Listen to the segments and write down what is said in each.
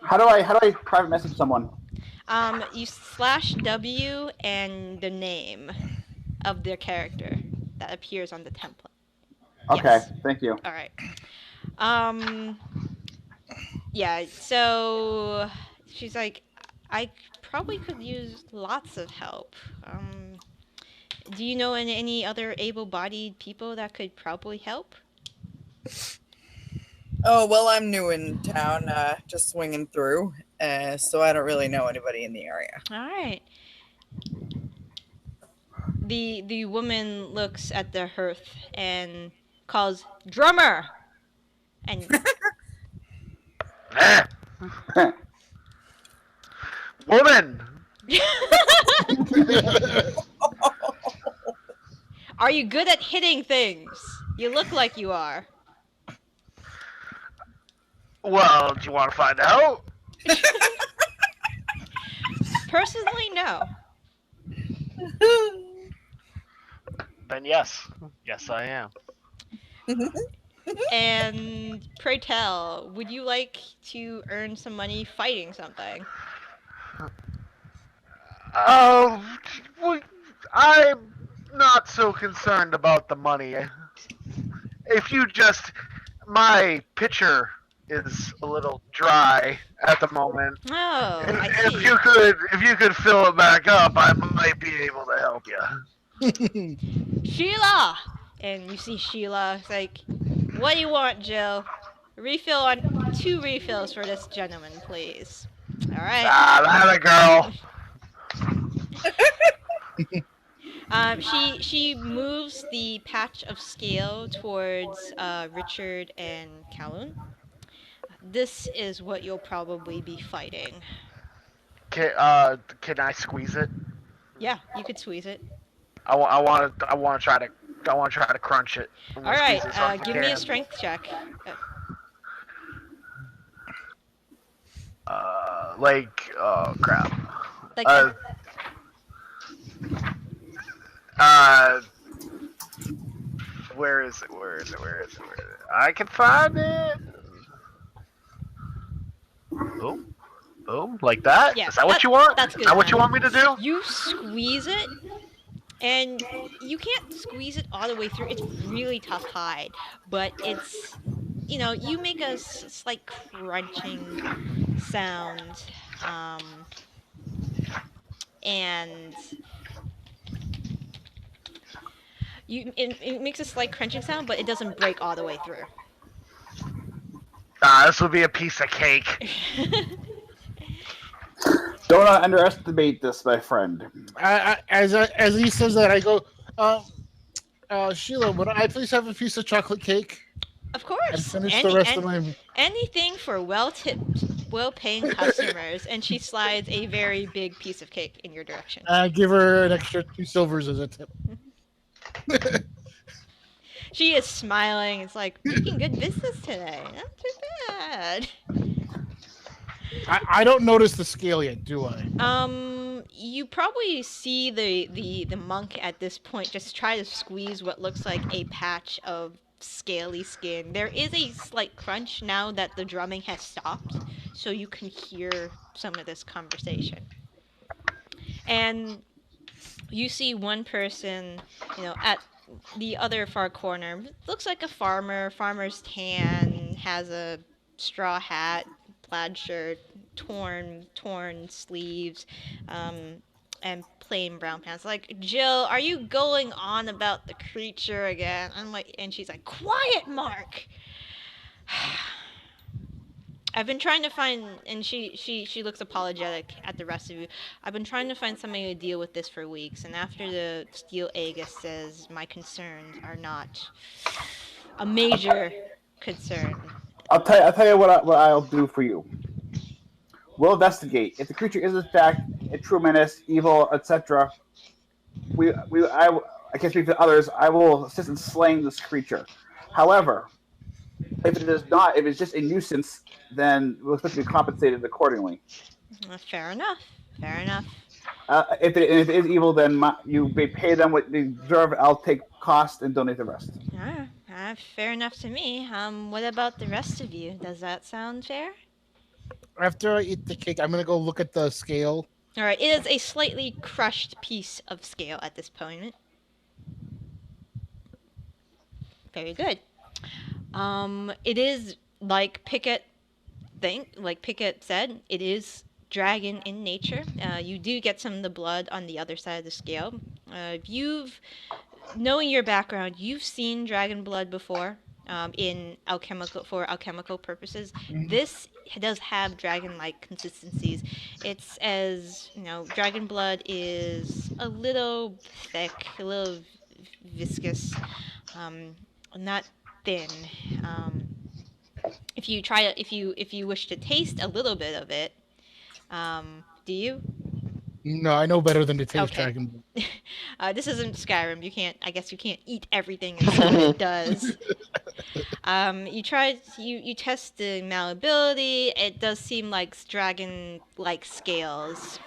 How do I private message someone? You slash W and the name of their character that appears on the template. Okay, Yes. thank you. All right. Um. Yeah. So she's like, I probably could use lots of help. Do you know any other able-bodied people that could probably help? Oh, well, I'm new in town, just swinging through, so I don't really know anybody in the area. All right. The woman looks at the hearth and calls drummer and Eh, woman! are you good at hitting things? You look like you are. Well, do you want to find out? Personally, no. Then yes. Yes, I am. And pray tell, would you like to earn some money fighting something? Oh, I'm not so concerned about the money. If you just, my pitcher is a little dry at the moment. Oh, I If see. if you could fill it back up, I might be able to help you. Sheila! And you see Sheila, it's like, what do you want, Jill? Refill on 2 refills for this gentleman, please. Alright. Ah, that a girl. She moves the patch of scale towards Richard and Calhoun. This is what you'll probably be fighting. Can I squeeze it? Yeah, you could squeeze it. I want to try to crunch it. I'm gonna Alright, squeeze it as hard as I give me a can. strength check. Oh crap. Like, Uh, where is it? I can find it. Boom, boom, like that. Yeah, Is that what you want? that's Is good that what you enough. want me to do? You squeeze it, and you can't squeeze it all the way through. It's really tough hide, but it's, you make a slight crunching sound, and it makes a slight crunching sound, but it doesn't break all the way through. This will be a piece of cake. Don't underestimate this, my friend. As he says that, I go, Sheila, would I please have a piece of chocolate cake? Of course. And finish the rest of my... Anything for well-tipped, well-paying customers. And she slides a very big piece of cake in your direction. I give her an extra 2 silvers as a tip. She is smiling. It's like, making good business today. Not too bad. I don't notice the scale yet, do I? You probably see the monk at this point just try to squeeze what looks like a patch of scaly skin. There is a slight crunch now that the drumming has stopped, so you can hear some of this conversation. And you see one person, at the other far corner. Looks like a farmer's tan, has a straw hat, plaid shirt, torn sleeves, and plain brown pants. Like, Jill, are you going on about the creature again? And she's like, quiet, Mark. I've been trying to find, and she looks apologetic at the rest of you. I've been trying to find somebody to deal with this for weeks, and after the Steel Aegis says my concerns are not a major concern. I'll tell you what I'll do for you. We'll investigate. If the creature is in fact a true menace, evil, etc., I can speak to others. I will assist in slaying this creature. However, if it is not, if it's just a nuisance, then we're supposed to be compensated accordingly. Fair enough. If it is evil, then you may pay them what they deserve. I'll take cost and donate the rest. Fair enough to me. What about the rest of you? Does that sound fair? After I eat the cake, I'm gonna go look at the scale. All right, it is a slightly crushed piece of scale at this point. Very good. It is like Piqit said, it is dragon in nature. You do get some of the blood on the other side of the scale. Knowing your background, you've seen dragon blood before. In alchemical purposes, this does have dragon-like consistencies. It's as dragon blood is a little thick, a little viscous, not thin. Um, if you wish to taste a little bit of it, do you? No, I know better than to taste Okay. dragon blood. This isn't Skyrim. I guess you can't eat everything and see what it does. You test the malleability. It does seem like dragon-like scales.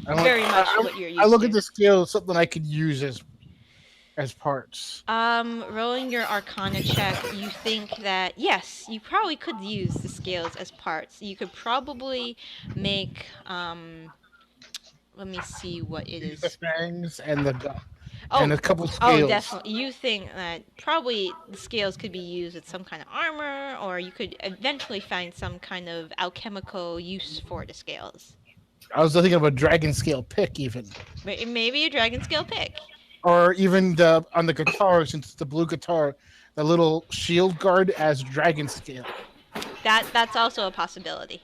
Very much what you're used I look to. at the scale as something I could use as parts. Rolling your Arcana check, you think that yes, you probably could use the scales as parts. You could probably make let me see what it Use the is. fangs and the gut. Oh, And a couple scales. oh, definitely. You think that probably the scales could be used with some kind of armor, or you could eventually find some kind of alchemical use for the scales. I was thinking of a dragon scale pick, even. Maybe a dragon scale pick. Or even on the guitar, since it's the blue guitar, the little shield guard as dragon scale. That's also a possibility.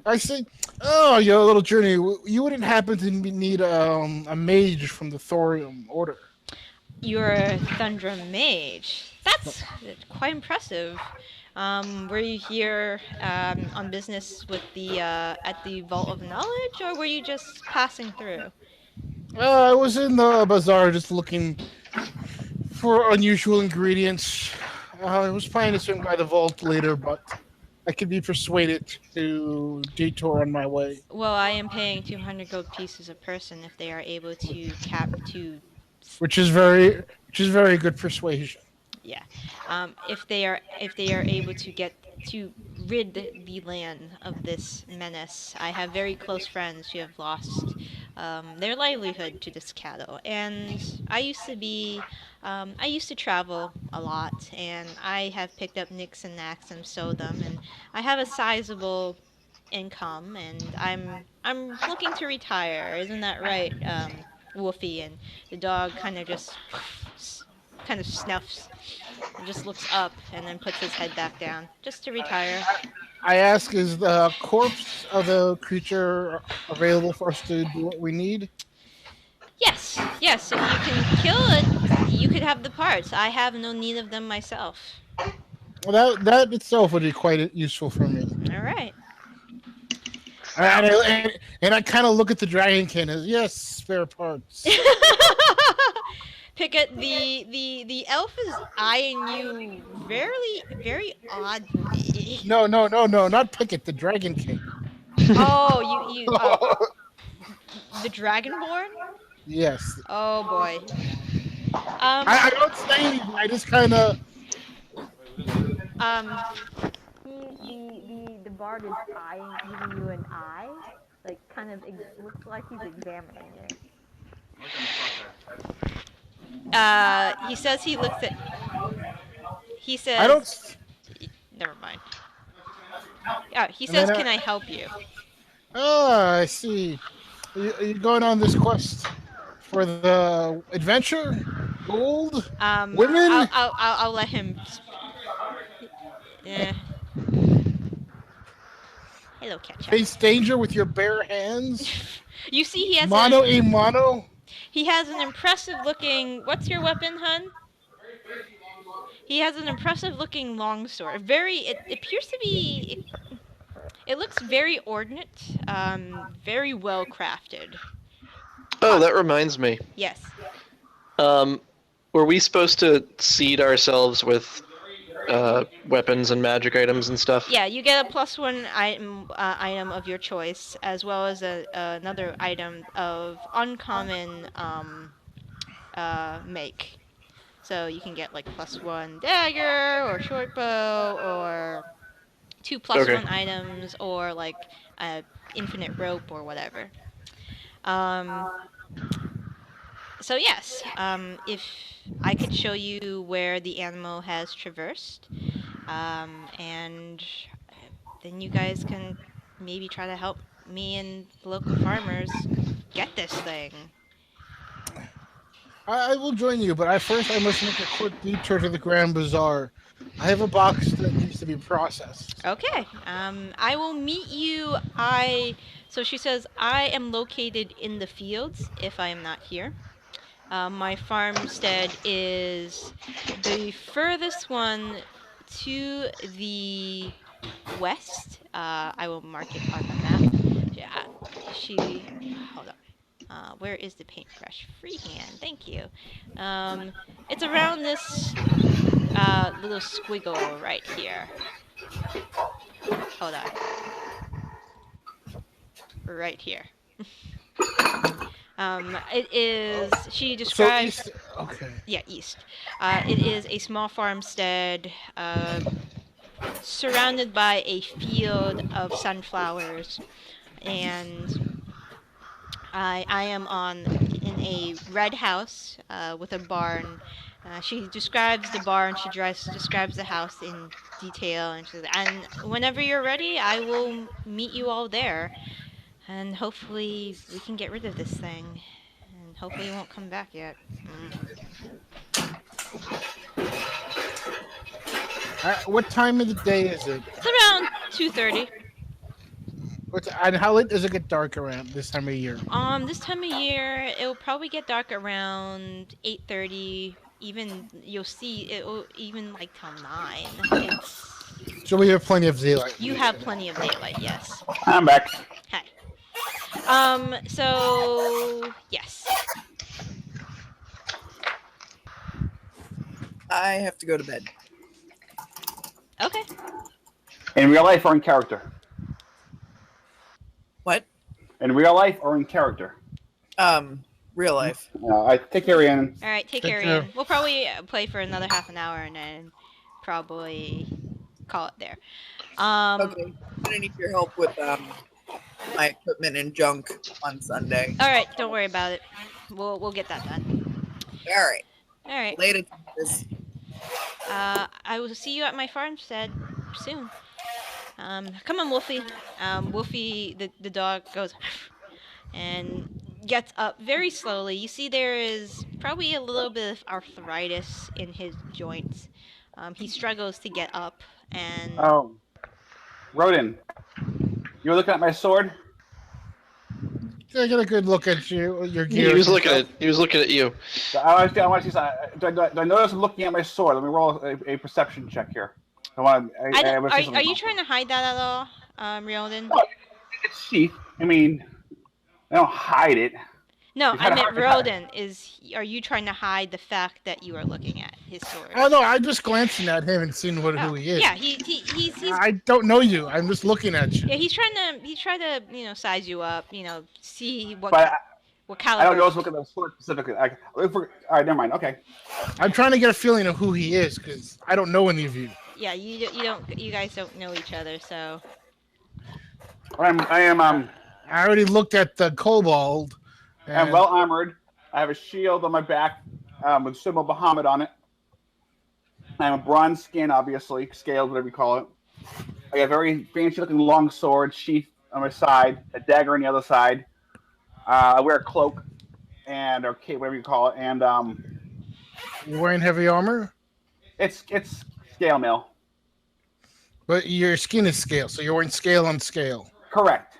I see. Oh, your little journey. You wouldn't happen to need a mage from the Thorium Order. You're a Thundra mage. That's quite impressive. Were you here on business with at the Vault of Knowledge, or were you just passing through? I was in the bazaar just looking for unusual ingredients. I was planning to swing by the vault later, but I could be persuaded to detour on my way. Well, I am paying 200 gold pieces a person if they are able to. Which is very good persuasion. Yeah. If they are able to rid the land of this menace. I have very close friends who have lost their livelihood to this cattle, and I used to travel a lot, and I have picked up nicks and knacks and sold them, and I have a sizable income, and I'm looking to retire. Isn't that right, Wolfie? And the dog kind of snuffs and just looks up and then puts his head back down just to retire. I ask, is the corpse of the creature available for us to do what we need? Yes, if you can kill it, you could have the parts. I have no need of them myself. Well, that itself would be quite useful for me. All right. And I kind of look at the dragonkin as, yes, spare parts. Piqit, the elf is eyeing you very oddly. No, not Piqit, the dragonkin. Oh, the Dragonborn? Yes. Oh boy. I don't say anything. I just kind of. The bard is giving you an eye, like kind of looks like he's examining it. He says he looks at. He says. I don't. Never mind. He says, "Can I help you?" Oh, I see. Are you going on this quest for the adventure? Gold? Women? I'll let him. Yeah. Hello, Ketchup. Face danger with your bare hands? You see, he has Mono a mono? He has an impressive looking. What's your weapon, hun? He has an impressive looking longsword. It appears to be. It looks very ornate. Very well crafted. Oh, that reminds me. Yes. Were we supposed to seed ourselves with weapons and magic items and stuff? Yeah, you get a +1 item of your choice, as well as another item of uncommon make. So you can get like +1 dagger or short bow or 2 plus Okay. 1 items or like infinite rope or whatever. Um, so yes, if I could show you where the animal has traversed, and then you guys can maybe try to help me and the local farmers get this thing. I will join you, but I must make a quick detour to the Grand Bazaar. I have a box that needs to be processed. Okay. I will meet you. So she says, I am located in the fields if I am not here. My farmstead is the furthest one to the west. I will mark it on the map. Yeah, hold on. Where is the paintbrush? Freehand, thank you. It's around this little squiggle right here. Hold on. Right here. It is. She describes. So east. Okay. Yeah, east. It is a small farmstead, surrounded by a field of sunflowers, and I am in a red house with a barn. She describes the barn. She describes the house in detail, and and whenever you're ready, I will meet you all there. And hopefully we can get rid of this thing. And hopefully it won't come back yet. What time of the day is it? It's around 2:30. And how late does it get dark around this time of year? This time of year, it'll probably get dark around 8:30. Even you'll see it'll even like till 9. So we have plenty of daylight. You have plenty of daylight, yes. I'm back. Hi. So yes. I have to go to bed. Okay. In real life or in character? What? In real life or in character? Real life. I take care, Ian. All right, take Take care, care. Ian. We'll probably play for another half an hour and then probably call it there. Okay. I'm gonna need your help with my equipment and junk on Sunday. All right, don't worry about it. We'll get that done. All right. All right. Later. I will see you at my farmstead soon. Come on, Wolfie. Wolfie, the dog goes and gets up very slowly. You see there is probably a little bit of arthritis in his joints. He struggles to get up and... Oh. Roedyn, you were looking at my sword? I get a good look at you, your He gear. was looking at you. I want to see something. Do I notice him looking at my sword? Let me roll a perception check here. Are you trying to hide that at all, Roedyn? No, it's sheath. I mean, I don't hide it. No, It's I kinda meant hard to hide. Roedyn. Are you trying to hide the fact that you are looking at his sword? Oh no, I'm just glancing at him and seeing who he is. Yeah, he's I don't know you. I'm just looking at you. yeah, he's trying to size you up, see what But what I caliber. don't notice looking at the sword specifically. All right, never mind. Okay. I'm trying to get a feeling of who he is because I don't know any of you. Yeah, you guys don't know each other, so. I am I already looked at the Kobold. I'm well armored. I have a shield on my back with symbol Bahamut on it. I'm a bronze skin, obviously, scaled, whatever you call it. I got a very fancy-looking long sword, sheath on my side, a dagger on the other side. I wear a cloak or cape, whatever you call it, and You're wearing heavy armor, it's scale mail. but your skin is scale, so you're wearing scale on scale. Correct.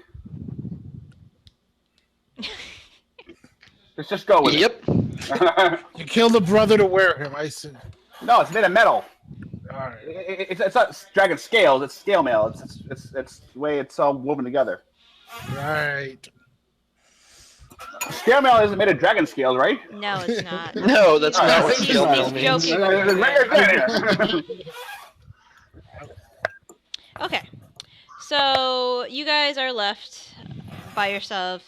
Let's just go with Yep. it. You killed a brother to wear him. I said, No, it's made of metal. all right. It's not dragon scales. It's scale mail. It's the way it's all woven together. Right. Scale mail isn't made of dragon scales, right? No, it's not. No, that's All not right, what he's- scale mail he's means. joking. Okay, so you guys are left by yourself.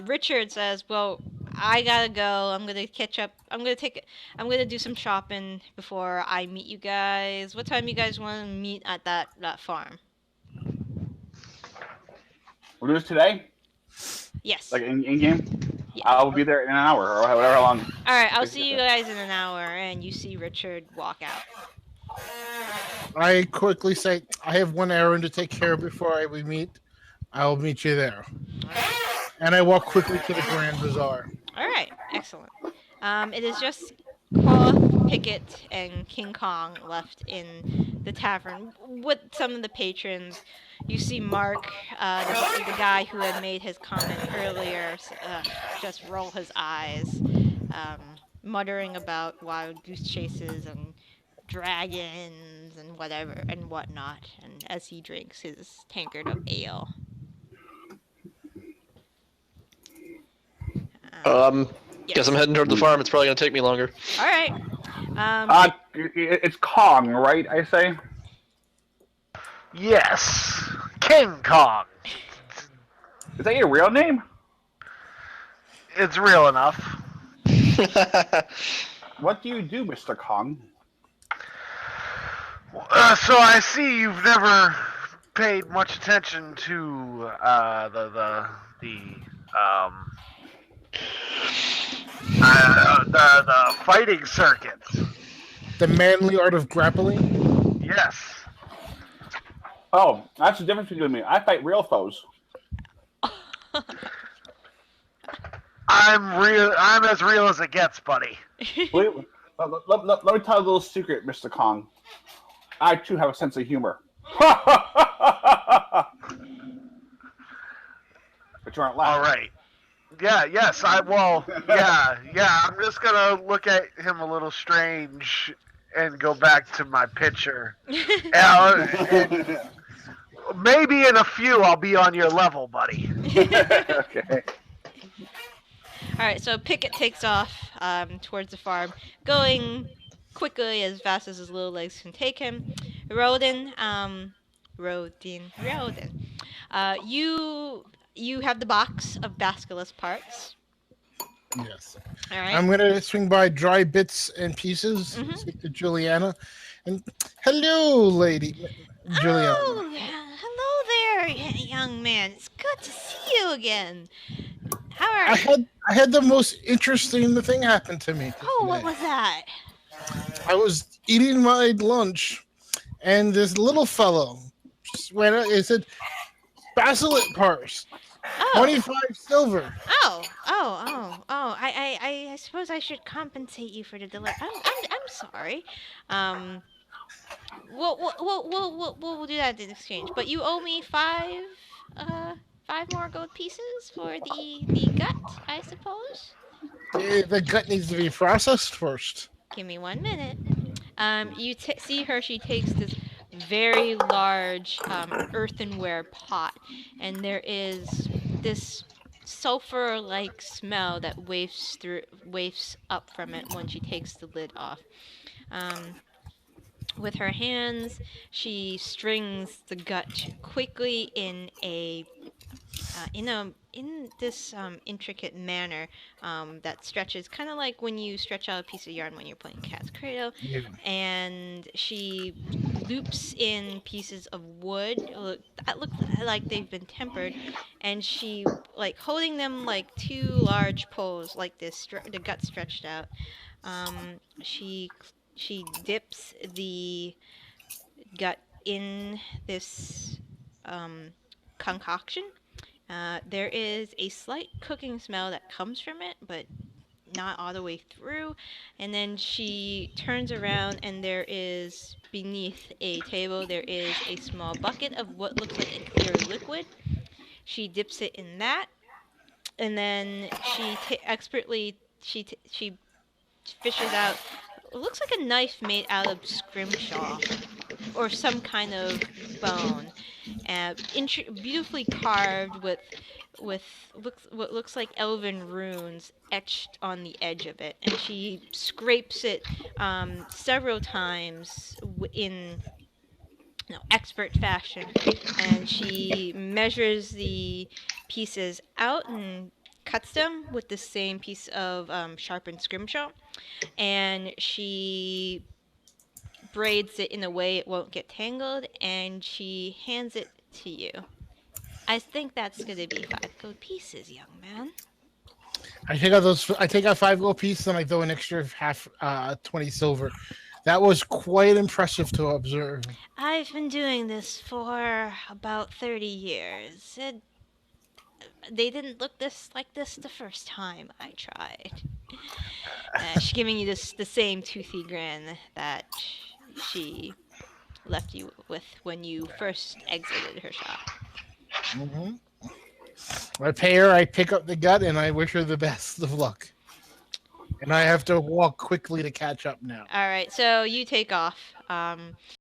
Richard says, "Well, I gotta go. I'm gonna catch up. I'm gonna do some shopping before I meet you guys. What time you guys want to meet at that farm?" We'll do this today, Yes. like in game. Yeah. I'll be there in an hour or however long. All right, I'll see you guys in an hour, and you see Richard walk out. I quickly say, I have one errand to take care of before we meet. I'll meet you there. All right. And I walk quickly to the Grand Bazaar. All right, excellent. It is just Qelroth, Piqit, and King Kong left in the tavern with some of the patrons. You see Mark, the guy who had made his comment earlier, just roll his eyes, muttering about wild goose chases and dragons and whatever and whatnot, and as he drinks his tankard of ale. Guess I'm heading toward the farm. It's probably gonna take me longer. All right. It's Kong, right? I say. Yes, King Kong. Is that your real name? It's real enough. What do you do, Mr. Kong? So I see you've never paid much attention to the fighting circuits. The manly art of grappling? Yes. Oh, that's the difference between me. I fight real foes. I'm as real as it gets, buddy. Let me tell you a little secret, Mr. Kong. I too have a sense of humor. But you aren't laughing. All right. Yeah. Yes. Yeah. I'm just gonna look at him a little strange and go back to my picture. Maybe in a few I'll be on your level, buddy. Okay. All right, so Piqit takes off towards the farm, going quickly as fast as his little legs can take him. Roedyn, you have the box of basilisk parts. Yes. All right. I'm going to swing by dry bits and pieces, speak to Juliana. And hello, lady Juliana. Oh, hello there, young man. It's good to see you again. How are you? I had the most interesting thing happen to me. Oh, what was that? I was eating my lunch, and this little fellow just went out and said, "Basilisk parts, 25 silver." I suppose I should compensate you for the delay. I'm sorry. We'll do that in exchange. But you owe me five more gold pieces for the gut, I suppose. The gut needs to be processed first. Give me 1 minute. You see her. She takes this very large earthenware pot, and there is this sulfur-like smell that wafts up from it when she takes the lid off. With her hands, she strings the gut quickly in this intricate manner that stretches, kind of like when you stretch out a piece of yarn when you're playing cat's cradle. Yeah. And she loops in pieces of wood that look like they've been tempered, and she, like, holding them like two large poles like this, the gut stretched out. She dips the gut in this concoction. There is a slight cooking smell that comes from it, but not all the way through. And then she turns around, and there is, beneath a table, there is a small bucket of what looks like a clear liquid. She dips it in that, and then she expertly fishes out, it looks like a knife made out of scrimshaw or some kind of bone, beautifully carved with what looks like elven runes etched on the edge of it. And she scrapes it several times in expert fashion, and she measures the pieces out and cuts them with the same piece of sharpened scrimshaw, and she braids it in a way it won't get tangled, and she hands it to you. I think that's gonna be 5 gold pieces, young man. I take out 5 gold pieces and I throw an extra half 20 silver. That was quite impressive to observe. I've been doing this for about 30 years. They didn't look like this the first time I tried. She's giving you the same toothy grin that she left you with when you first exited her shop. Mm-hmm. I pay her, I pick up the gut, and I wish her the best of luck. And I have to walk quickly to catch up now. All right, so you take off.